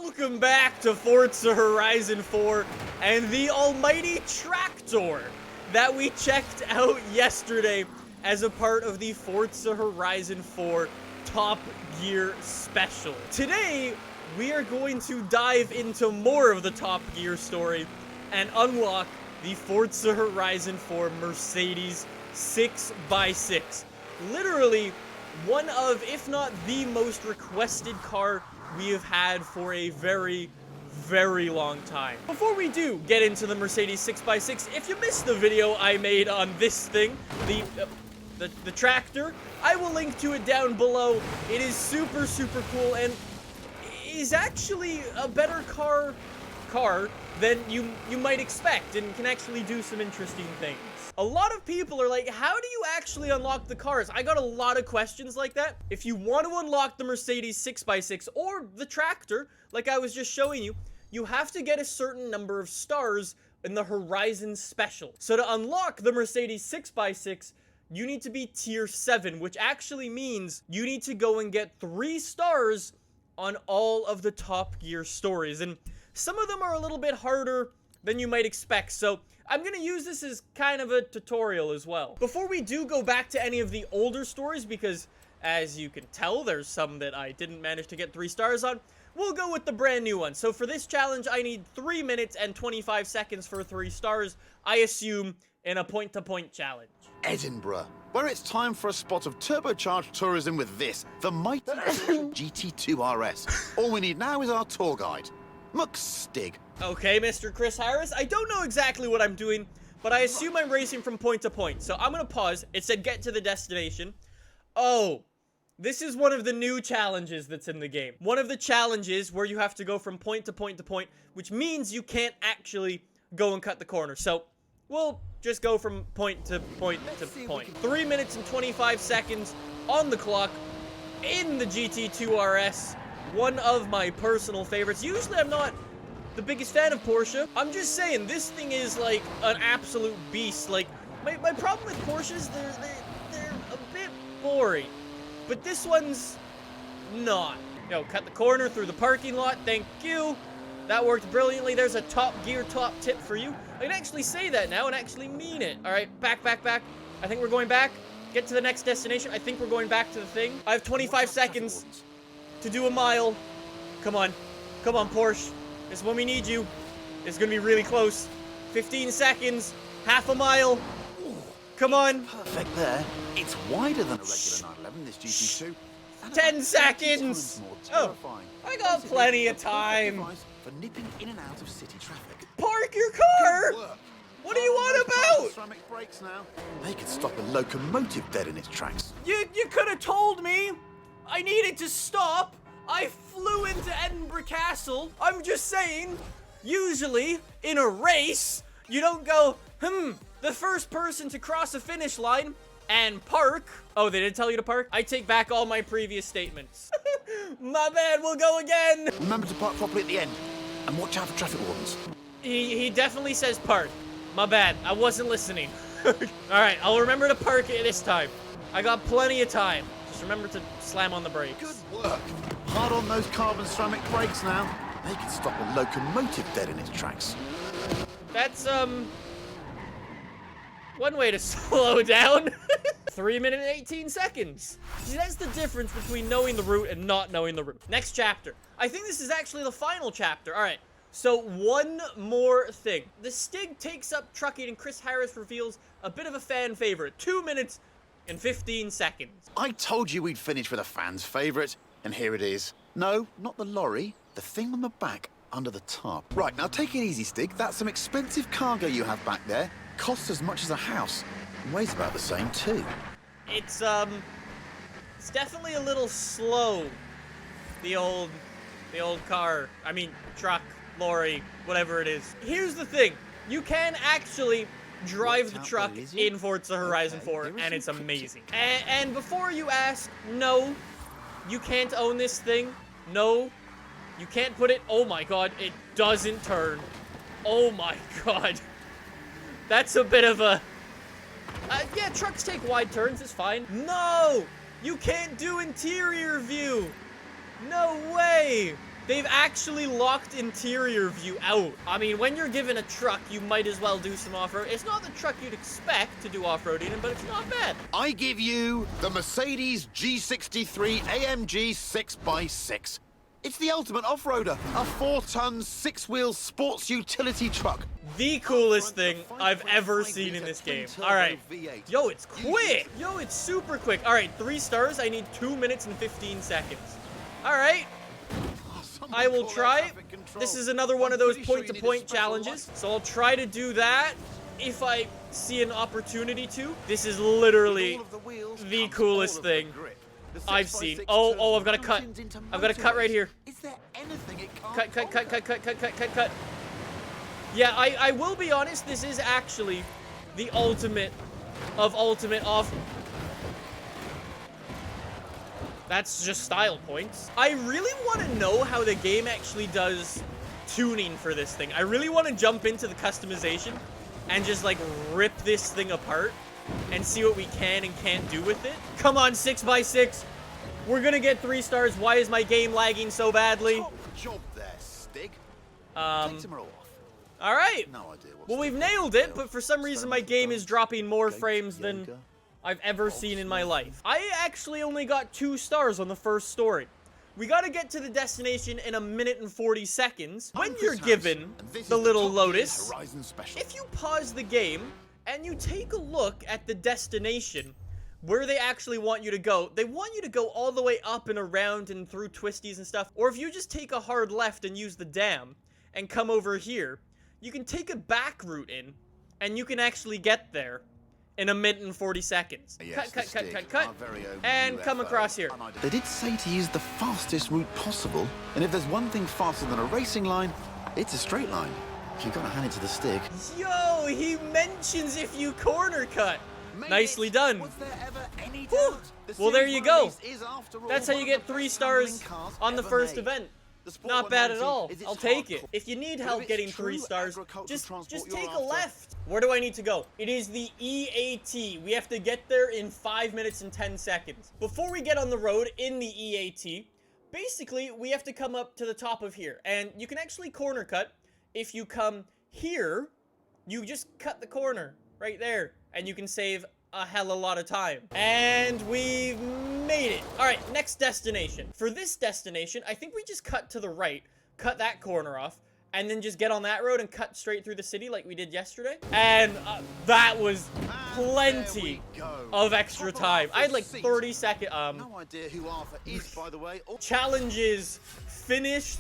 Welcome back to Forza Horizon 4 and the almighty tractor that we checked out yesterday as a part of the Forza Horizon 4 Top Gear special. Today, we are going to dive into more of the Top Gear story and unlock the Forza Horizon 4 Mercedes 6x6. Literally, one of, if not the most requested car we have had for a very, very long time. Before we do get into the Mercedes 6x6, if you missed the video I made on this thing, the tractor, I will link to it down below. It is super, super cool and is actually a better car than you might expect and can actually do some interesting things. A lot of people are like, how do you actually unlock the cars? I got a lot of questions like that. If you want to unlock the Mercedes 6x6 or the tractor, like I was just showing you, you have to get a certain number of stars in the Horizon Special. So to unlock the Mercedes 6x6, you need to be tier 7, which actually means you need to go and get 3 stars on all of the Top Gear stories. And some of them are a little bit harder than you might expect, so I'm gonna use this as kind of a tutorial as well. Before we do go back to any of the older stories, because as you can tell, there's some that I didn't manage to get 3 stars on, we'll go with the brand new one. So for this challenge, I need 3 minutes and 25 seconds for 3 stars, I assume, in a point-to-point challenge. Edinburgh, where it's time for a spot of turbocharged tourism with this, the mighty GT2 RS. All we need now is our tour guide, Stig. Okay, Mr. Chris Harris, I don't know exactly what I'm doing, but I assume I'm racing from point to point. So I'm gonna pause. It said get to the destination. Oh, this is one of the new challenges that's in the game. One of the challenges where you have to go from point to point to point, which means you can't actually go and cut the corner. So we'll just go from point to point to point. 3 minutes and 25 seconds on the clock in the GT2 RS. One of my personal favorites. Usually I'm not the biggest fan of Porsche. I'm just saying, this thing is like an absolute beast. Like, my problem with Porsches, they're a bit boring. But this one's not. Yo, cut the corner through the parking lot. Thank you. That worked brilliantly. There's a Top Gear top tip for you. I can actually say that now and actually mean it. All right, back. I think we're going back. Get to the next destination. I think we're going back to the thing. I have 25 seconds to do a mile. Come on, Porsche. This is when we need you. It's gonna be really close. 15 seconds, half a mile. Come on. Perfect there. It's wider than a regular 911, this GT2. 10 seconds. Oh, I got plenty of time. For nipping in and out of city traffic. Park your car. What are you on about? Ceramic brakes now. They could stop a locomotive dead in its tracks. You could have told me. I needed to stop. I flew into Edinburgh Castle. I'm just saying, usually in a race, you don't go, the first person to cross a finish line and park. Oh, they didn't tell you to park? I take back all my previous statements. My bad, we'll go again. Remember to park properly at the end and watch out for traffic wardens. He definitely says park. My bad, I wasn't listening. All right, I'll remember to park it this time. I got plenty of time. Just remember to slam on the brakes. Good work. Hard on those carbon ceramic brakes now. They can stop a locomotive dead in its tracks. That's, one way to slow down. 3 minutes and 18 seconds. See, that's the difference between knowing the route and not knowing the route. Next chapter. I think this is actually the final chapter. All right. So one more thing. The Stig takes up trucking and Chris Harris reveals a bit of a fan favorite. 2 minutes and 15 seconds. I told you we'd finish with a fan's favorite, and here it is. No, not the lorry. The thing on the back under the top. Right, now take it easy, Stig. That's some expensive cargo you have back there. Costs as much as a house. And weighs about the same too. It's definitely a little slow. The old car. I mean, truck, lorry, whatever it is. Here's the thing. You can actually drive the truck in Forza Horizon 4, and it's amazing. And before you ask, no, you can't own this thing. No, you can't put it. Oh my god, it doesn't turn. Oh my god. That's a bit of a... yeah, trucks take wide turns, it's fine. No! You can't do interior view! No way! They've actually locked interior view out. I mean, when you're given a truck, you might as well do some off-road. It's not the truck you'd expect to do off-roading in, but it's not bad. I give you the Mercedes G63 AMG 6x6. It's the ultimate off-roader. A 4-ton, 6-wheel sports utility truck. The coolest thing I've ever seen in this game. All right. Yo, it's quick. Yo, it's super quick. All right, 3 stars. I need 2 minutes and 15 seconds. All right. I will try. This is another one of those point-to-point challenges, so I'll try to do that if I see an opportunity to. This is literally the coolest thing I've seen. Oh, I've got to cut. I've got to cut right here. Cut. Yeah, I will be honest, this is actually the ultimate of ultimate off. That's just style points. I really want to know how the game actually does tuning for this thing. I really want to jump into the customization and just like rip this thing apart and see what we can and can't do with it. Come on, 6x6. We're gonna get 3 stars. Why is my game lagging so badly? Top job there, Stig. Take some off. All right. No idea what's Well, we've nailed it, but for some reason my game is dropping more frames than I've ever seen in my life. I actually only got 2 stars on the first story. We gotta get to the destination in 1 minute and 40 seconds. When you're given the little Lotus, if you pause the game and you take a look at the destination, where they actually want you to go, they want you to go all the way up and around and through twisties and stuff. Or if you just take a hard left and use the dam and come over here, you can take a back route in and you can actually get there in 1 minute and 40 seconds. Cut. And come across here. They did say to use the fastest route possible, and if there's one thing faster than a racing line, it's a straight line. You've got to hand it to the Stig. Yo, he mentions if you corner cut. Nicely done. Whew. Well, there you go. That's how you get 3 stars on the first event. Not bad at all. I'll take it. If you need help getting 3 stars, just take a left. Where do I need to go? It is the EAT. We have to get there in 5 minutes and 10 seconds. Before we get on the road in the EAT, basically, we have to come up to the top of here. And you can actually corner cut. If you come here, you just cut the corner right there. And you can save a hell of a lot of time. And we've made it. All right, next destination. For this destination, I think we just cut to the right, cut that corner off, and then just get on that road and cut straight through the city like we did yesterday. And that was plenty of extra time. I had like 30 seconds. No idea who Arthur is, by the way. Challenges finished,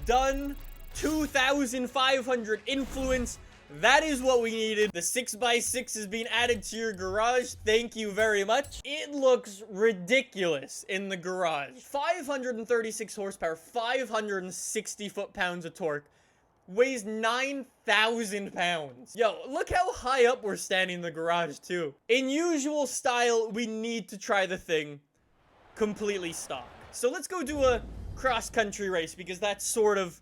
done, 2,500 influence. That is what we needed. The 6x6 is being added to your garage. Thank you very much. It looks ridiculous in the garage. 536 horsepower, 560 foot-pounds of torque. Weighs 9,000 pounds. Yo, look how high up we're standing in the garage, too. In usual style, we need to try the thing completely stock. So let's go do a cross-country race, because that's sort of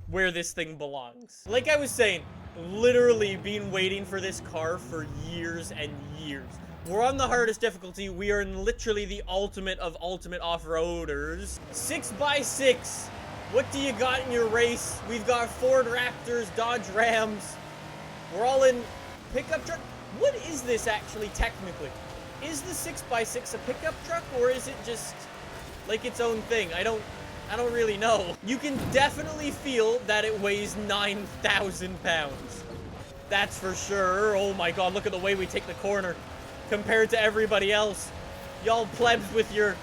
where this thing belongs. Like I was saying, literally been waiting for this car for years and years. We're on the hardest difficulty. We are in literally the ultimate of ultimate off-roaders. 6x6. What do you got in your race? We've got Ford Raptors, Dodge Rams. We're all in pickup truck. What is this actually technically? Is the 6x6 a pickup truck, or is it just like its own thing? I don't really know. You can definitely feel that it weighs 9,000 pounds. That's for sure. Oh my god, look at the way we take the corner compared to everybody else. Y'all plebs with your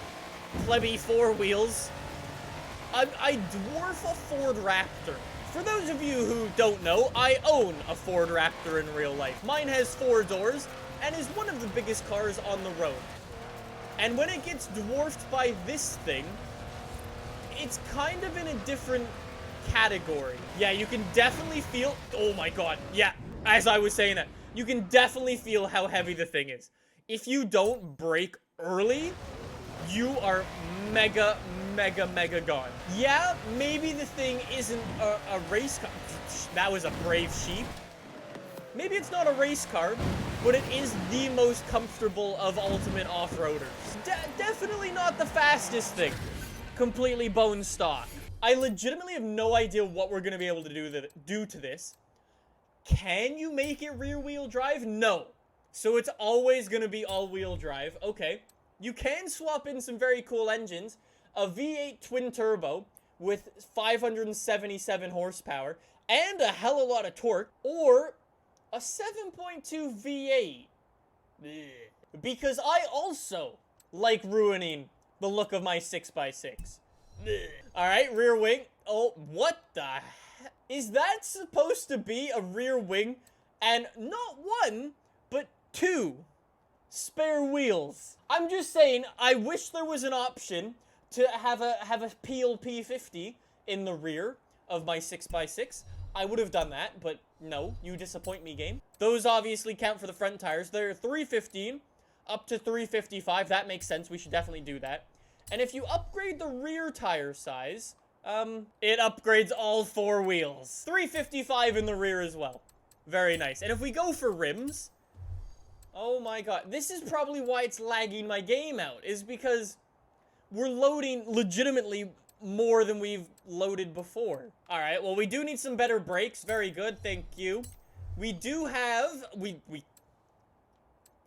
plebby 4 wheels. I dwarf a Ford Raptor. For those of you who don't know, I own a Ford Raptor in real life. Mine has 4 doors and is one of the biggest cars on the road. And when it gets dwarfed by this thing, it's kind of in a different category. Yeah, you can definitely feel... Oh my god. Yeah, as I was saying that. You can definitely feel how heavy the thing is. If you don't brake early, you are mega gone. Yeah, maybe the thing isn't a race car. That was a brave sheep. Maybe it's not a race car, but it is the most comfortable of ultimate off-roaders. Definitely not the fastest thing. Completely bone stock. I legitimately have no idea what we're going to be able to do to this. Can you make it rear-wheel drive? No. So it's always going to be all-wheel drive. Okay. You can swap in some very cool engines. A V8 twin-turbo with 577 horsepower and a hell of a lot of torque. Or a 7.2 V8. Because I also like ruining the look of my 6x6. Alright, rear wing. Oh, what the heck? Is that supposed to be a rear wing? And not one, but two spare wheels. I'm just saying, I wish there was an option to have a PLP 50 in the rear of my 6x6. I would have done that, but no, you disappoint me, game. Those obviously count for the front tires. They're 315 up to 355. That makes sense. We should definitely do that. And if you upgrade the rear tire size, it upgrades all four wheels. 355 in the rear as well. Very nice. And if we go for rims, oh my god, this is probably why it's lagging my game out, is because we're loading legitimately more than we've loaded before. All right, well, we do need some better brakes. Very good, thank you. We do have,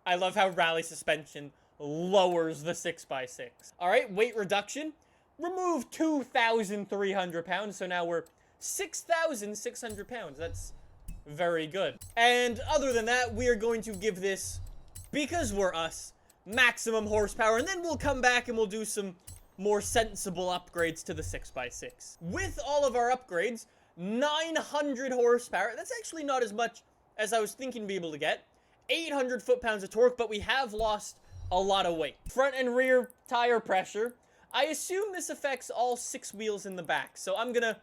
I love how rally suspension lowers the 6x6. All right, weight reduction. Remove 2,300 pounds, so now we're 6,600 pounds. That's very good. And other than that, we are going to give this, because we're us, maximum horsepower, and then we'll come back and we'll do some more sensible upgrades to the 6x6. With all of our upgrades, 900 horsepower. That's actually not as much as I was thinking to be able to get. 800 foot-pounds of torque, but we have lost a lot of weight. Front and rear tire pressure. I assume this affects all 6 wheels in the back, so I'm gonna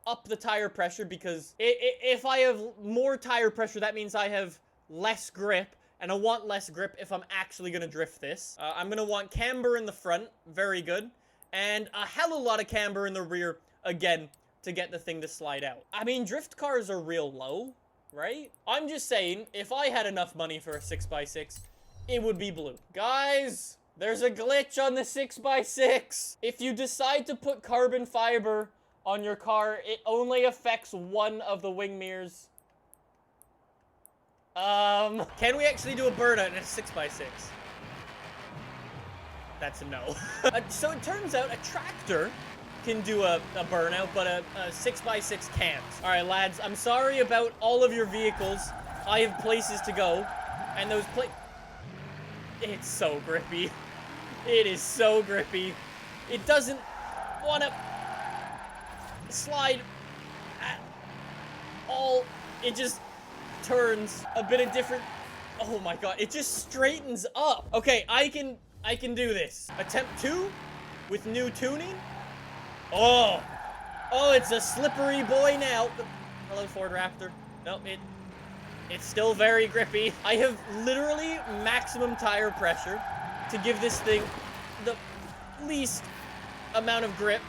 up the tire pressure because if I have more tire pressure, that means I have less grip, and I want less grip if I'm actually gonna drift this. I'm gonna want camber in the front, very good, and a hell of a lot of camber in the rear, again, to get the thing to slide out. I mean, drift cars are real low, right? I'm just saying, if I had enough money for a 6x6, it would be blue. Guys, there's a glitch on the 6x6. If you decide to put carbon fiber on your car, it only affects one of the wing mirrors. Can we actually do a burnout in a 6x6? That's a no. So it turns out a tractor can do a burnout, but a 6x6 can't. All right, lads, I'm sorry about all of your vehicles. I have places to go, and those it's so grippy. It is so grippy. It doesn't want to slide at all. It just turns a bit of different. Oh my god, it just straightens up. Okay, I can do this. Attempt 2 with new tuning. Oh, it's a slippery boy now. Hello, Ford Raptor. Nope, it's still very grippy. I have literally maximum tire pressure to give this thing the least amount of grip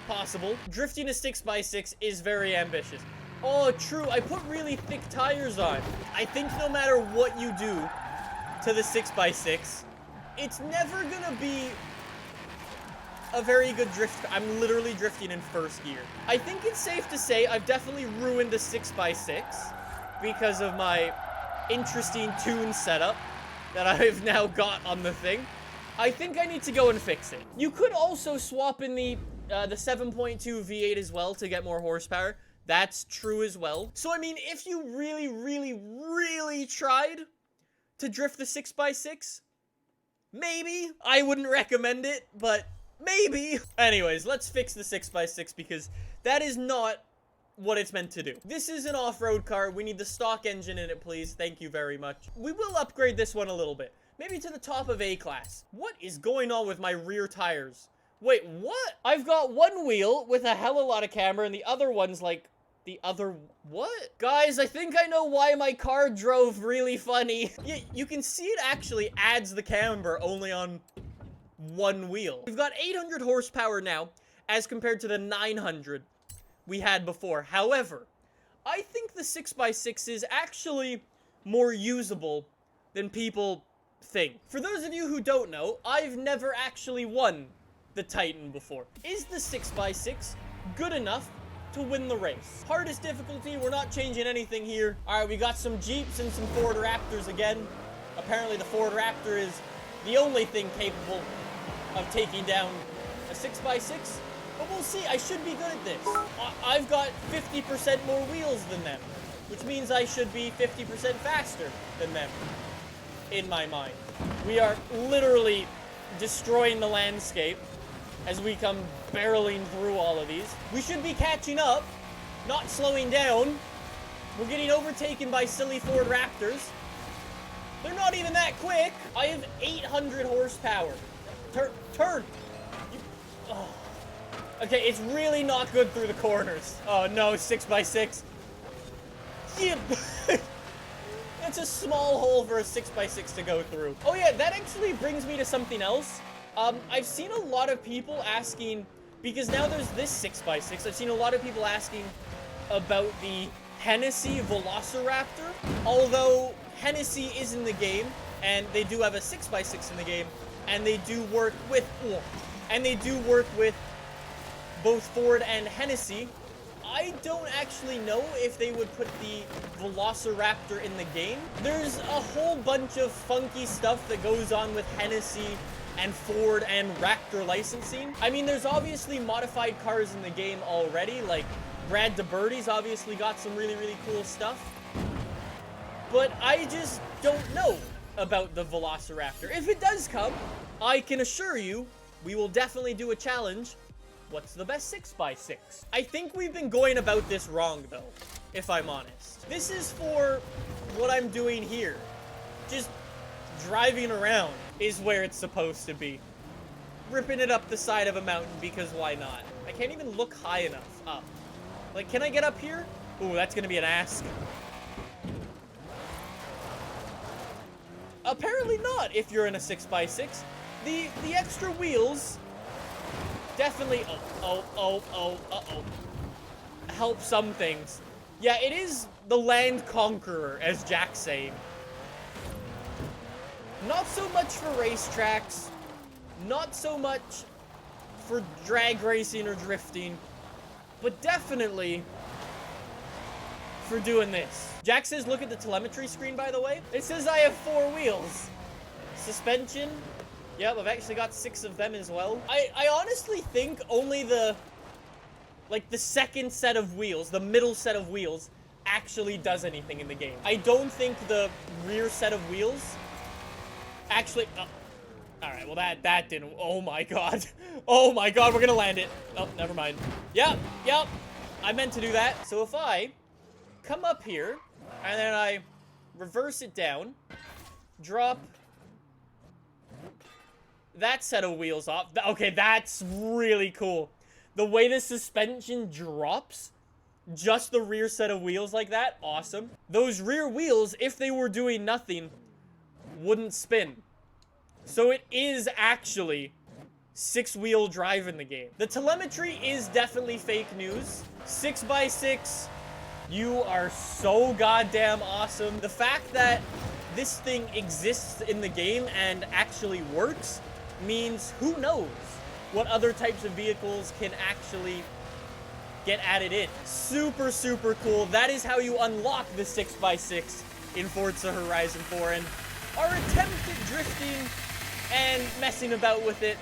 possible. Drifting a 6x6 is very ambitious. Oh, true, I put really thick tires on. I think no matter what you do to the 6x6, it's never gonna be a very good drift. I'm literally drifting in first gear. I think it's safe to say I've definitely ruined the 6x6 because of my interesting tune setup that I've now got on the thing. I think I need to go and fix it. You could also swap in the 7.2 V8 as well to get more horsepower. That's true as well. So, I mean, if you really, really, really tried to drift the 6x6, maybe. I wouldn't recommend it, but maybe. Anyways, let's fix the 6x6 because that is not what it's meant to do. This is an off-road car. We need the stock engine in it, please. Thank you very much. We will upgrade this one a little bit. Maybe to the top of A-class. What is going on with my rear tires? Wait, what? I've got one wheel with a hell of a lot of camber and the other one's like the other... What? Guys, I think I know why my car drove really funny. You can see it actually adds the camber only on one wheel. We've got 800 horsepower now as compared to the 900 we had before. However, I think the 6x6 is actually more usable than people think. For those of you who don't know, I've never actually won the Titan before. Is the 6x6 good enough to win the race. Hardest difficulty, we're not changing anything here. All right, we got some Jeeps and some Ford Raptors again. Apparently the Ford Raptor is the only thing capable of taking down a 6x6. But we'll see, I should be good at this. I've got 50% more wheels than them, which means I should be 50% faster than them, in my mind. We are literally destroying the landscape as we come barreling through all of these. We should be catching up, not slowing down. We're getting overtaken by silly Ford Raptors. They're not even that quick. I have 800 horsepower. Turn. Oh. Okay, it's really not good through the corners. Oh no, 6x6. Yeah. It's a small hole for a 6x6 to go through. Oh yeah, that actually brings me to something else. I've seen a lot of people asking, because now there's this 6x6, I've seen a lot of people asking about the Hennessy Velociraptor. Although Hennessy is in the game, and they do have a 6x6 in the game, and they do work with, both Ford and Hennessy. I don't actually know if they would put the Velociraptor in the game. There's a whole bunch of funky stuff that goes on with Hennessy and Ford and Raptor licensing. I mean, there's obviously modified cars in the game already, like Brad DeBerdy's obviously got some really, really cool stuff. But I just don't know about the Velociraptor. If it does come, I can assure you, we will definitely do a challenge. What's the best 6x6? I think we've been going about this wrong, though, if I'm honest. This is for what I'm doing here. Just driving around is where it's supposed to be. Ripping it up the side of a mountain, because why not? I can't even look high enough up. Like, can I get up here? Ooh, that's gonna be an ask. Apparently not, if you're in a 6x6. The extra wheels definitely, help some things. Yeah, it is the land conqueror, as Jack's saying. Not so much for racetracks, not so much for drag racing or drifting, but definitely for doing this. Jack says, look at the telemetry screen, by the way. It says I have 4 wheels. Suspension. Yep, I've actually got 6 of them as well. I honestly think only the second set of wheels, the middle set of wheels, actually does anything in the game. I don't think the rear set of wheels actually... Oh. Alright, well that didn't... Oh my god. Oh my god, we're gonna land it. Oh, never mind. Yep. I meant to do that. So if I come up here, and then I reverse it down, drop that set of wheels off. Okay, that's really cool. The way the suspension drops, just the rear set of wheels like that, awesome. Those rear wheels, if they were doing nothing, wouldn't spin. So it is actually 6-wheel drive in the game. The telemetry is definitely fake news. 6x6, you are so goddamn awesome. The fact that this thing exists in the game and actually works means who knows what other types of vehicles can actually get added in. Super, super cool. That is how you unlock the 6x6 in Forza Horizon 4, and our attempt at drifting and messing about with it